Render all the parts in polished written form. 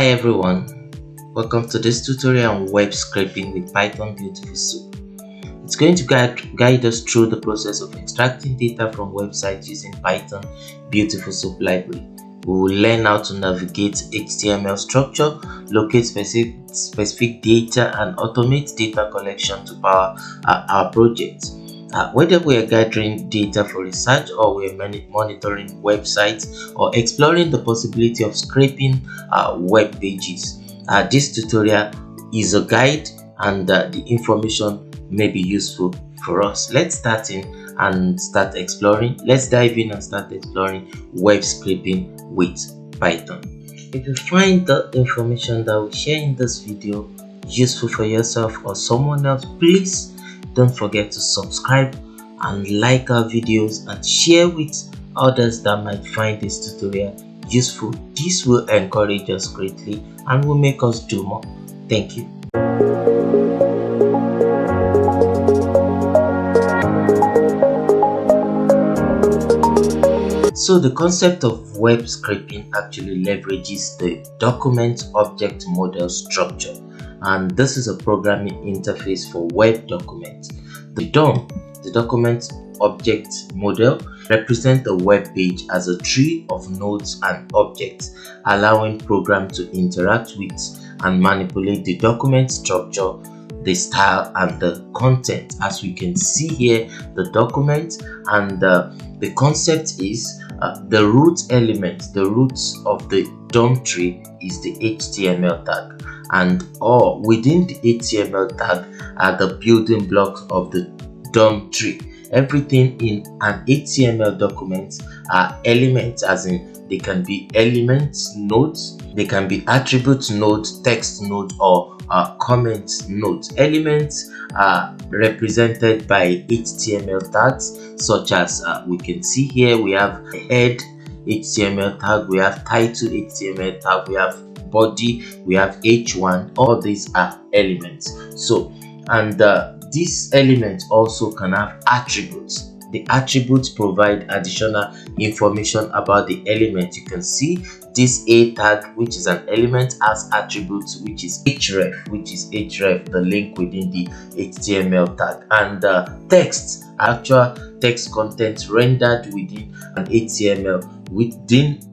Hi everyone, welcome to this tutorial on web scraping with Python BeautifulSoup. It's going to guide us through the process of extracting data from websites using Python BeautifulSoup library. We will learn how to navigate HTML structure, locate specific data, and automate data collection to power our project. Whether we are gathering data for research or we are monitoring websites or exploring the possibility of scraping web pages, this tutorial is a guide and the information may be useful for us. Let's start in and start exploring. Let's dive in and start exploring web scraping with Python. If you find the information that we share in this video useful for yourself or someone else, please don't forget to subscribe and like our videos and share with others that might find this tutorial useful. This will encourage us greatly and will make us do more. Thank you. So the concept of web scraping actually leverages the document object model structure, and this is a programming interface for web documents. The DOM, the document object model, represents the web page as a tree of nodes and objects, allowing programs to interact with and manipulate the document structure, the style, and the content. As we can see here, the document and the concept is the root element, the roots of the DOM tree is the HTML tag, and within the HTML tag are the building blocks of the DOM tree. Everything in an HTML document are elements, as in they can be elements nodes, they can be attribute nodes, text node, or comment nodes. Elements are represented by HTML tags, such as we can see here. We have head HTML tag, we have title HTML tag, we have body, we have h1. All these are elements. So, and these elements also can have attributes. The attributes provide additional information about the element. You can see this a tag, which is an element, has attributes, which is href, the link within the HTML tag, and text, actual text content rendered within an HTML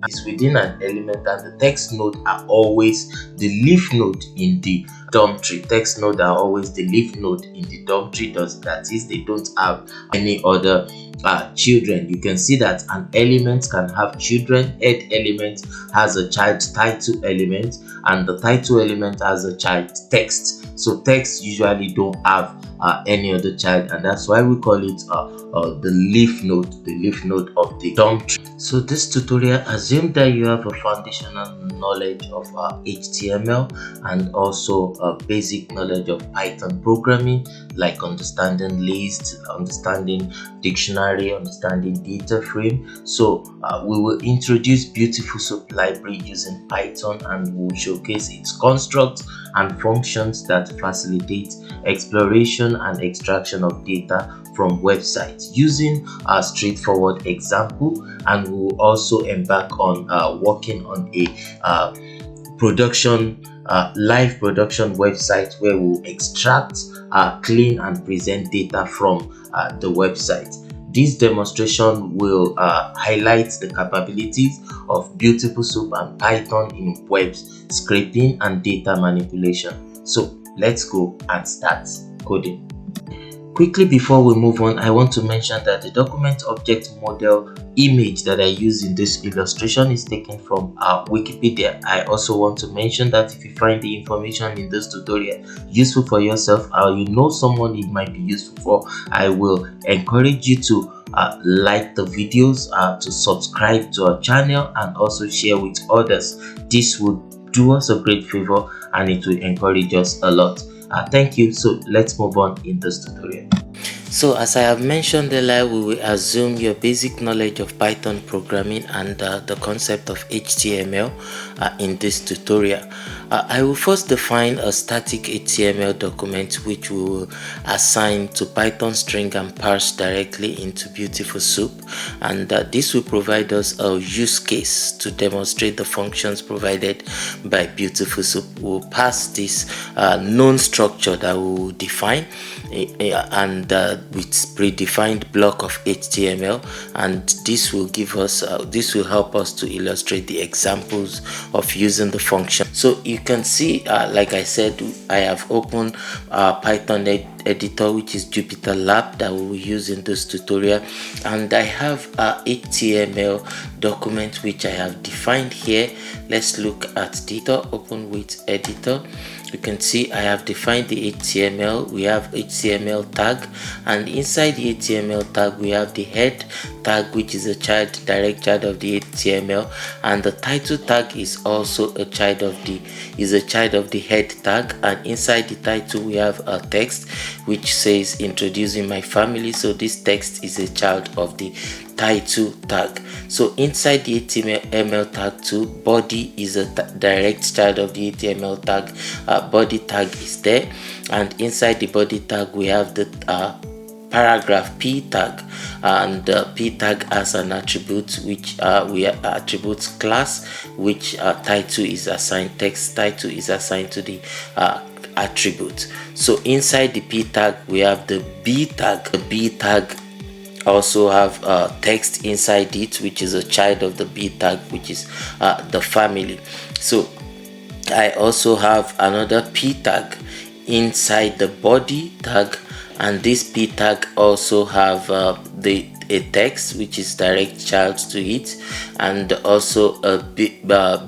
is within an element, and the text node are always the leaf node in the DOM tree. Text node are always the leaf node in the DOM tree. That is, they don't have any other children. You can see that an element can have children. Head element has a child title element, and the title element has a child text. So text usually don't have any other child, and that's why we call it the leaf node of the DOM tree. So this tutorial assumes that you have a foundational knowledge of HTML and also a basic knowledge of Python programming, like understanding list, understanding dictionary, understanding data frame. So we will introduce BeautifulSoup library using Python, and we will showcase its constructs and functions that facilitate exploration and extraction of data from websites using a straightforward example. And we will also embark on working on a live production website where we'll extract, clean, and present data from the website. This demonstration will highlight the capabilities of BeautifulSoup and Python in web scraping and data manipulation. So let's go and start coding. Quickly, before we move on, I want to mention that the document object model image that I use in this illustration is taken from Wikipedia. I also want to mention that if you find the information in this tutorial useful for yourself, or you know someone it might be useful for, I will encourage you to like the videos, to subscribe to our channel, and also share with others. This would do us a great favor and it will encourage us a lot. Thank you. So let's move on in this tutorial. So as I have mentioned earlier, we will assume your basic knowledge of Python programming and the concept of HTML. in this tutorial. I will first define a static HTML document which we will assign to Python string and parse directly into BeautifulSoup, and this will provide us a use case to demonstrate the functions provided by BeautifulSoup. We'll pass this known structure that we will define and with predefined block of HTML, and this will give us this will help us to illustrate the examples of using the function. So you can see, like I said, I have opened Python editor, which is JupyterLab, that we will use in this tutorial, and I have a HTML document which I have defined here. Let's look at data. Open with editor. You can see I have defined the HTML. We have HTML tag, and inside the HTML tag we have the head tag, which is a direct child of the HTML, and the title tag is also a child of the head tag. And inside the title we have a text which says introducing my family, so this text is a child of the title tag. So inside the HTML tag too, body is a direct child of the HTML tag. Body tag is there, and inside the body tag we have the paragraph p tag, and p tag as an attribute which we attribute class, which title is assigned, text title is assigned to the attribute. So inside the p tag we have the b tag. The b tag also have text inside it, which is a child of the b tag, which is the family. So I also have another p tag inside the body tag, and this p tag also have a text which is direct child to it, and also a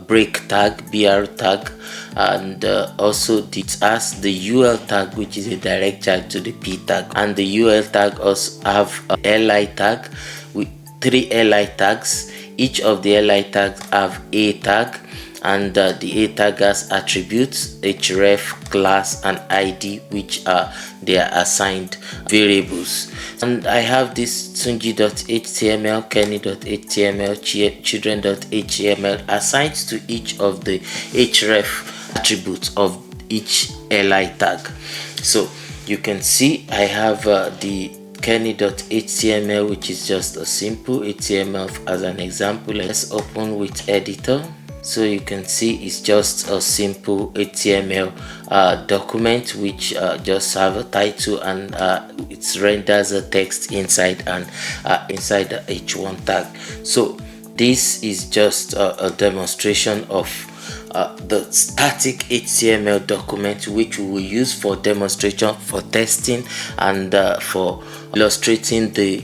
break tag, br tag, and also it has the ul tag, which is a direct child to the p tag. And the ul tag also have a li tag with 3 li tags. Each of the li tags have a tag, and the a tag has attributes, href, class, and id, which are their assigned variables. And I have this sunji.html, kenny.html, children.html assigned to each of the href attributes of each li tag. So you can see I have the kenny.html, which is just a simple HTML as an example. Let's open with editor. So you can see it's just a simple HTML document which just have a title, and it renders a text inside and inside the h1 tag. So this is just a demonstration of the static HTML document, which we will use for demonstration, for testing, and for illustrating the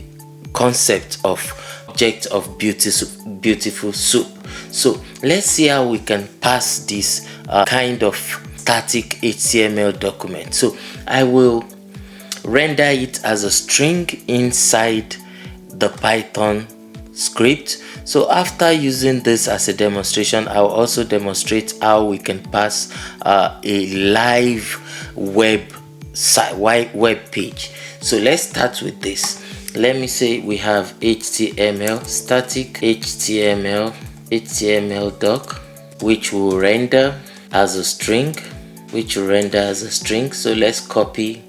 concept of object of BeautifulSoup. So let's see how we can pass this kind of static HTML document. So I will render it as a string inside the Python script. So after using this as a demonstration, I'll also demonstrate how we can pass a live web page. So let's start with this. Let me say we have HTML, static HTML doc, which will render as a string, So let's copy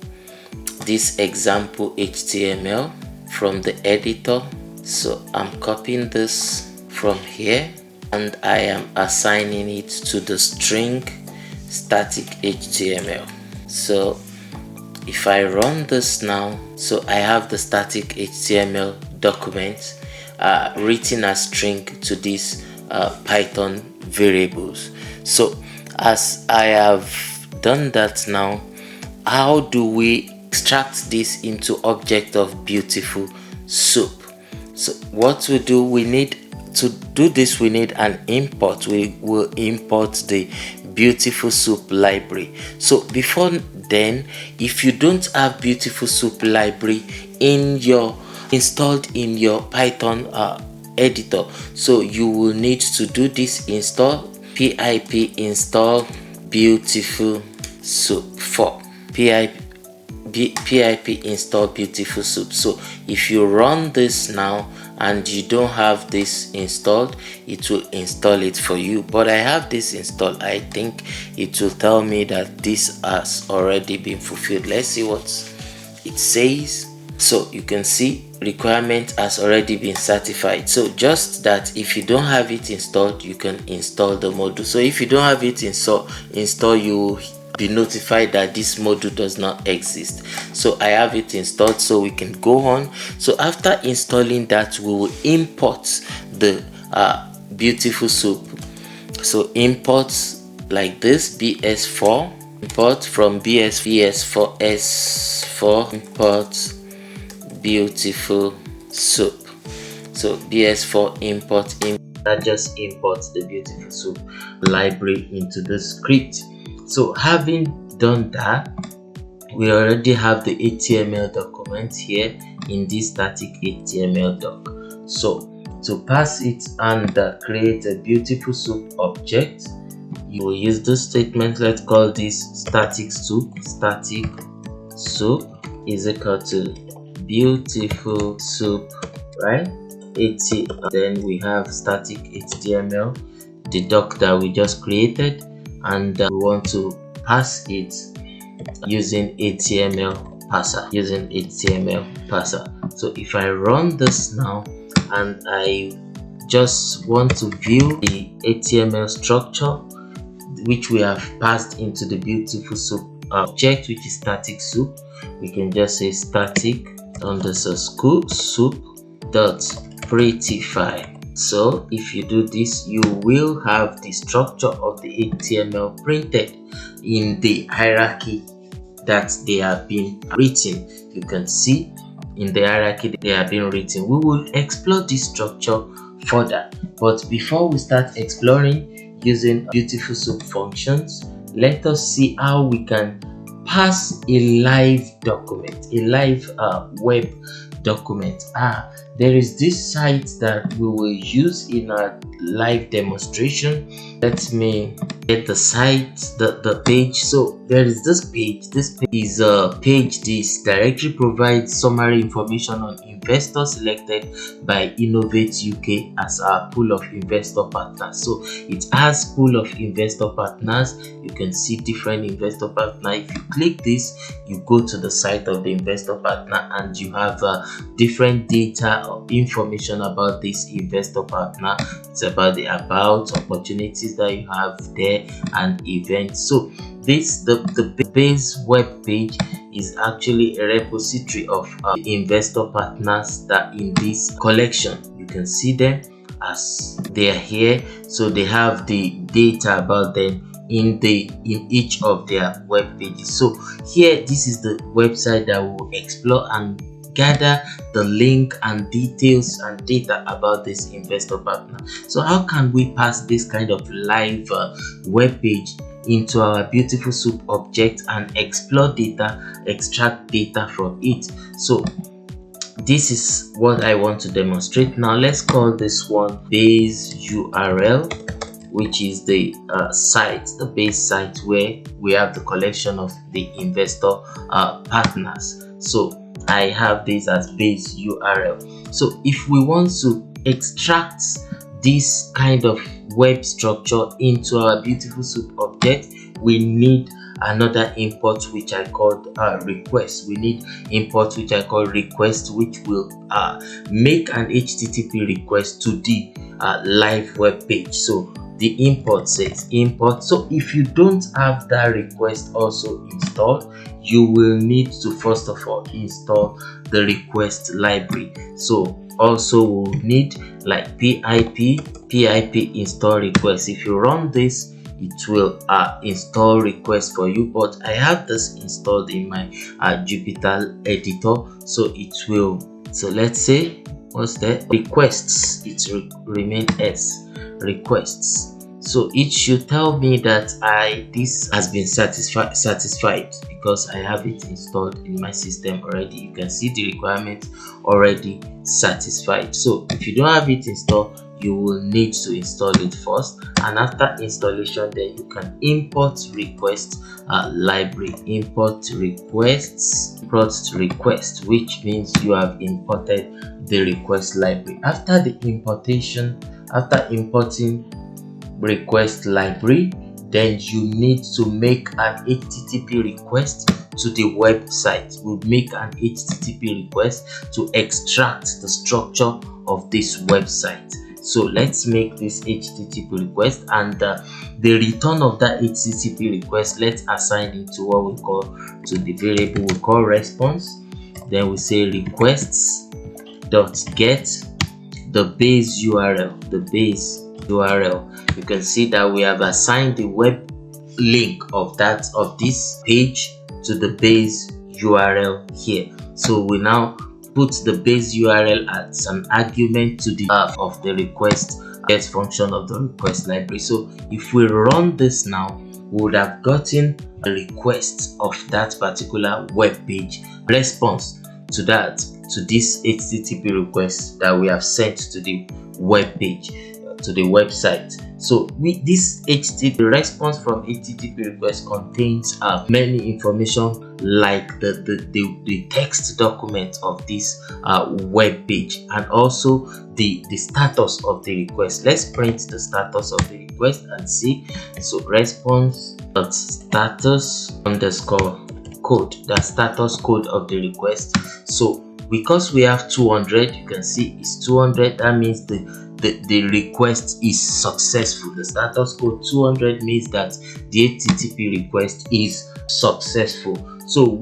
this example HTML from the editor. So I'm copying this from here, and I am assigning it to the string static HTML. So if I run this now, so I have the static HTML document written as string to these Python variables. So as I have done that, now how do we extract this into object of BeautifulSoup? So what we do, we need to do this, we need an import. We will import the BeautifulSoup library. So before then, if you don't have BeautifulSoup library installed in your Python editor, so you will need to do this install pip install BeautifulSoup 4 pip pip install BeautifulSoup. So if you run this now and you don't have this installed, it will install it for you. But I have this installed. I think it will tell me that this has already been fulfilled. Let's see what it says. So you can see requirement has already been certified. So just that if you don't have it installed, you can install the module. So if you don't have it install, you will be notified that this module does not exist. So I have it installed, so we can go on. So after installing that, we will import the BeautifulSoup. So import like this, bs4, import from bs4 s4, import BeautifulSoup. So bs4 import, that just imports the BeautifulSoup library into the script. So having done that, we already have the HTML document here in this static HTML doc. So to pass it and create a BeautifulSoup object, you will use this statement. Let's call this static soup. Static soup is equal to BeautifulSoup, right? Then we have static HTML, the doc that we just created, and we want to pass it using HTML parser. So if I run this now and I just want to view the HTML structure which we have passed into the BeautifulSoup object, which is static soup, we can just say static underscore soup dot prettify. So if you do this, you will have the structure of the HTML printed in the hierarchy that they have been written. You can see in the hierarchy they have been written. We will explore this structure further, but before we start exploring using BeautifulSoup functions, let us see how we can pass a live document, a live web document. There is this site that we will use in our live demonstration. Let me get the site, the page. So there is this page. This page is a page. This directory provides summary information on investors selected by Innovate UK as our pool of investor partners. So it has pool of investor partners. You can see different investor partners. If you click this, you go to the site of the investor partner and you have different data or information about this investor partner. It's about the opportunities that you have there and events. So this the base web page is actually a repository of investor partners that in this collection. You can see them as they are here. So they have the data about them in each of their web pages. So here, this is the website that we'll explore and gather the link and details and data about this investor partner. So how can we pass this kind of live web page into our BeautifulSoup object and explore data, extract data from it? So this is what I want to demonstrate. Now let's call this one base URL, which is the site, the base site where we have the collection of the investor partners. So I have this as base URL. So if we want to extract this kind of web structure into our BeautifulSoup object, we need another import which I called request. We need import which I call request, which will make an HTTP request to the live web page. So the import says import. So if you don't have that request also installed, you will need to first of all install the request library. So also we'll need like pip install request. If you run this, it will install request for you, but I have this installed in my Jupyter editor, so it will. So let's say what's that, requests, it's remain s requests. So it should tell me that this has been satisfied because I have it installed in my system already. You can see the requirement already satisfied. So if you don't have it installed, you will need to install it first, and after installation then you can import request library. Import request, which means you have imported the request library. After importing request library, then you need to make an HTTP request to the website. We'll make an HTTP request to extract the structure of this website. So let's make this HTTP request, and the return of that HTTP request, let's assign it to what we call, to the variable we call response. Then we say requests dot get the base URL, You can see that we have assigned the web link of this page to the base URL here. So we now put the base URL as an argument to the of the request get function of the request library. So if we run this now, we would have gotten a request of that particular web page, response to this HTTP request that we have sent to the web page, to the website. So this HTTP response from HTTP request contains many information, like the text document of this web page, and also the status of the request. Let's print the status of the request and see. So response.status underscore code, the status code of the request. So because we have 200, you can see it's 200. That means the request is successful. The status code 200 means that the HTTP request is successful. So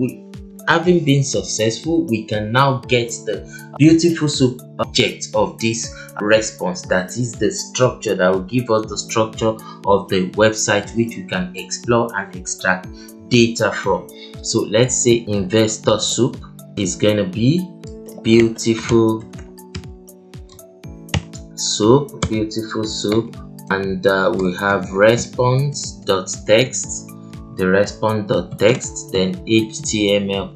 having been successful, we can now get the BeautifulSoup object of this response, that is the structure that will give us the structure of the website, which we can explore and extract data from. So let's say BeautifulSoup is going to be BeautifulSoup, and we have response.text, the response.text, then HTML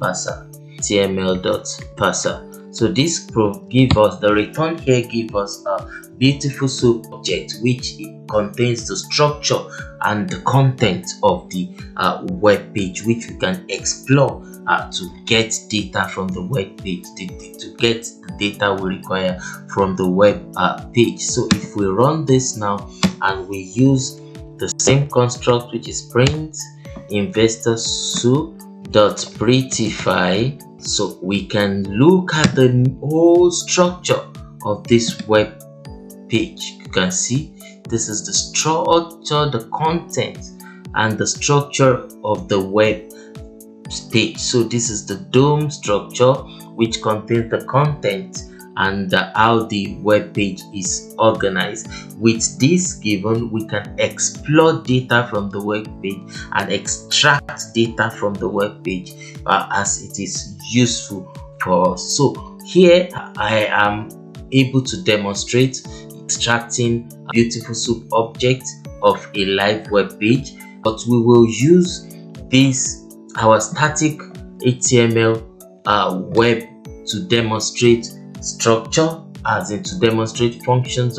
parser. So this give us the return here, give us a BeautifulSoup object, which contains the structure and the content of the web page, which we can explore to get data from the web page, to get the data we require from the web page. So if we run this now and we use the same construct, which is print InvestorSoup.prettify, so we can look at the whole structure of this web page. You can see this is the structure, the content, and the structure of the web page. So this is the DOM structure, which contains the content and how the web page is organized. With this given, we can explore data from the web page and extract data from the web page as it is useful for us. So here I am able to demonstrate extracting a BeautifulSoup object of a live web page, but we will use our static HTML web to demonstrate structure, as in to demonstrate functions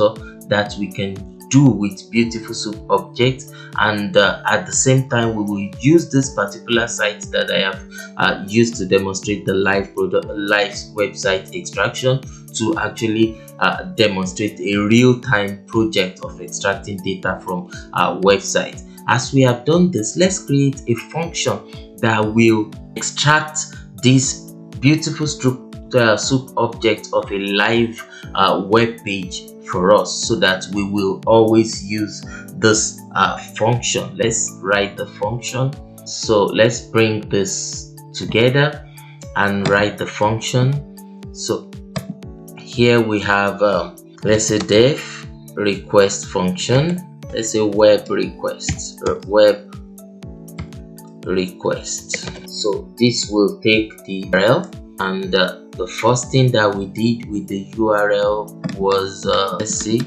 that we can do with BeautifulSoup object, and at the same time we will use this particular site that I have used to demonstrate the live website extraction to actually demonstrate a real-time project of extracting data from our website. As we have done this, let's create a function that will extract this BeautifulSoup object of a live web page for us, so that we will always use this function. Let's write the function. So let's bring this together and write the function. So here we have let's say def request function. Let's say web request. So this will take the URL, and the first thing that we did with the URL was let's see,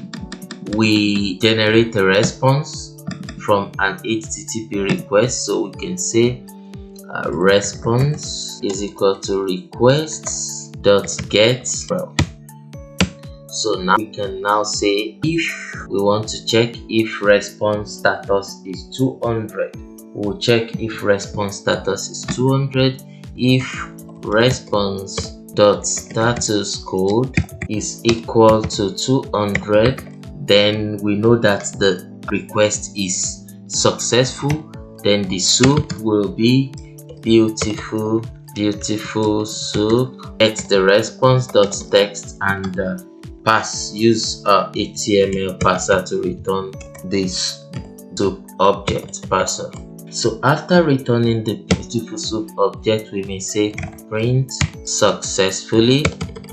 we generate a response from an HTTP request. So we can say response is equal to requests dot get. So now we can now say if we want to check if response status is 200. We'll check if response status is 200. If response dot status code is equal to 200, then we know that the request is successful. Then the soup will be beautiful soup. Get the response dot text and use HTML parser to return this soup object parser. So after returning the beautiful soup object, we may say print successfully,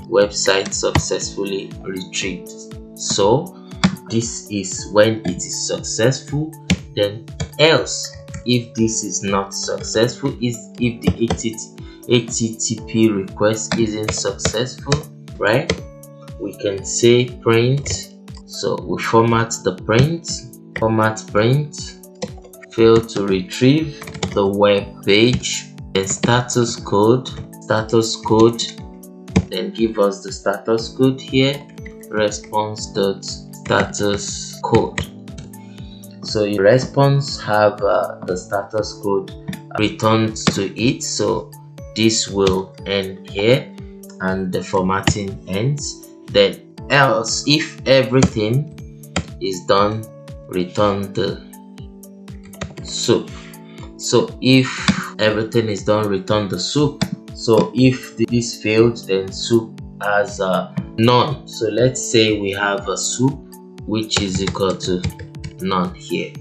website successfully retrieved. So this is when it is successful. Then else, if this is not successful, is if the HTTP request isn't successful, right? We can say print. So we format the print, fail to retrieve the web page, then status code, then give us the status code here, response.status code. So your response have the status code returned to it, so this will end here and the formatting ends. Then else, if everything is done, return the soup. So if everything is done, return the soup. So if this failed, then soup has none. So let's say we have a soup which is equal to none here.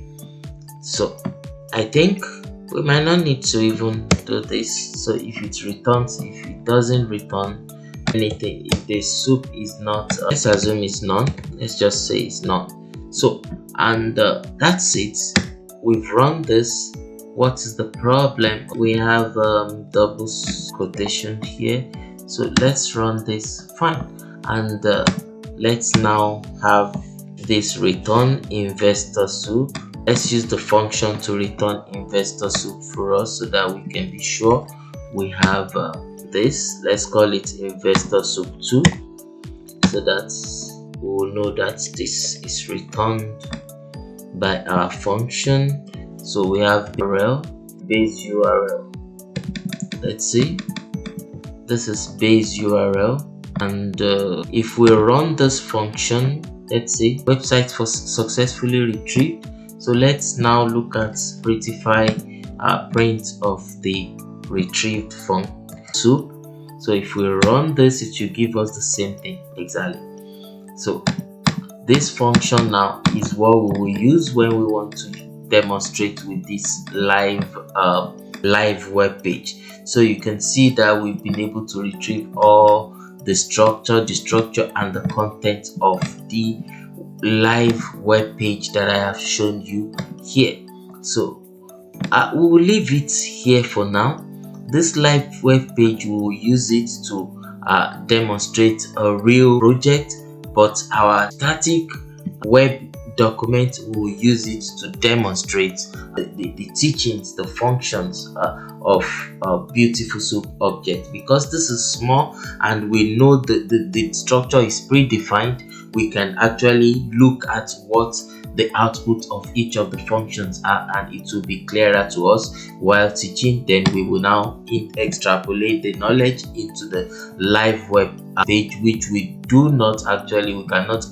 So I think we might not need to even do this. So if it returns, if it doesn't return anything, if the soup is not let's assume it's none, let's just say it's none. So and that's it. We've run this. What is the problem? We have double quotation here, so let's run this. Fine. And let's now have this return investor soup. Let's use the function to return investor soup for us so that we can be sure we have this. Let's call it investor soup 2 so that we will know that this is returned by our function. So we have base URL. Let's see, this is base URL, and if we run this function, let's see, website for successfully retrieved. So let's now look at prettify print of the retrieved from soup. So if we run this, it will give us the same thing exactly. So this function now is what we will use when we want to demonstrate with this live web page. So you can see that we've been able to retrieve all the structure and the content of the live web page that I have shown you here. So we will leave it here for now. This live web page, we will use it to demonstrate a real project, but our static web document will use it to demonstrate the teachings, the functions of beautiful soup object. Because this is small and we know the structure is predefined, we can actually look at what the output of each of the functions are, and it will be clearer to us while teaching. Then we will now extrapolate the knowledge into the live web page, which we cannot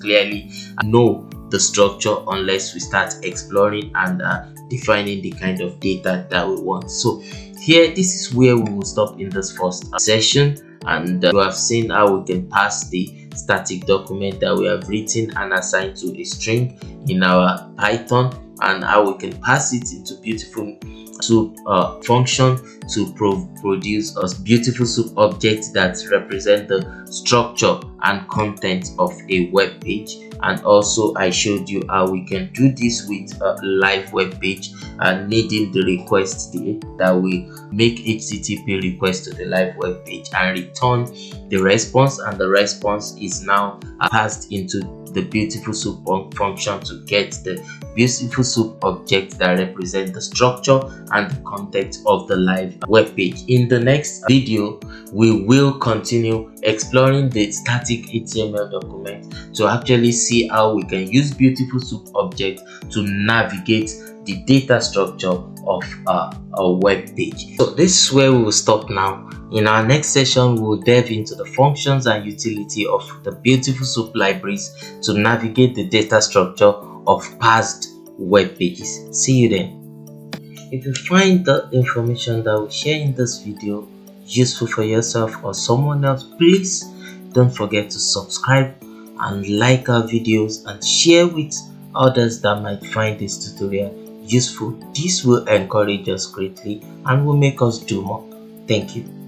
clearly know the structure unless we start exploring and defining the kind of data that we want. So here, this is where we will stop in this first session, and you have seen how we can pass the static document that we have written and assigned to a string in our Python, and how we can pass it into beautiful soup function to produce a beautiful soup object that represent the structure and content of a web page. And also I showed you how we can do this with a live web page and needing the request that we make HTTP request to the live web page and return the response, and the response is now passed into the beautiful soup function to get the beautiful soup object that represent the structure and the content of the live web page. In the next video, we will continue exploring the static HTML document to actually see how we can use BeautifulSoup object to navigate the data structure of a web page. So this is where we will stop now. In our next session, we will delve into the functions and utility of the BeautifulSoup libraries to navigate the data structure of parsed web pages. See you then. If you find the information that we share in this video useful for yourself or someone else, please don't forget to subscribe and like our videos and share with others that might find this tutorial useful. This will encourage us greatly and will make us do more. Thank you.